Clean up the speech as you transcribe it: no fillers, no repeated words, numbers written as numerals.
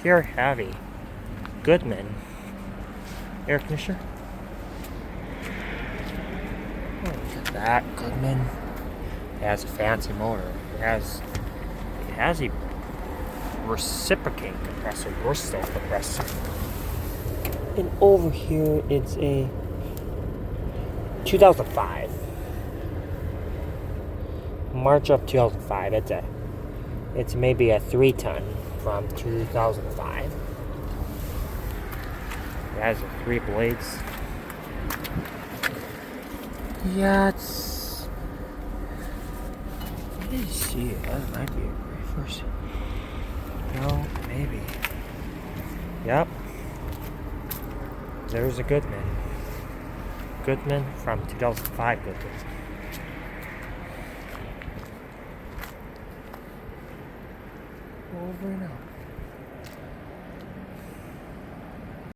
Here have a Goodman Air Conditioner. Oh, look at that, Goodman. It has a fancy motor. It has a reciprocating compressor, Bristol compressor. And over here, it's a 2005. March of 2005. It's maybe a 3-ton from 2005. It has 3 blades. Yeah, it's. Let me see. That might be a reverse. No, maybe. Yep. There's a Goodman. Goodman from 2005 Goodman. Over and out.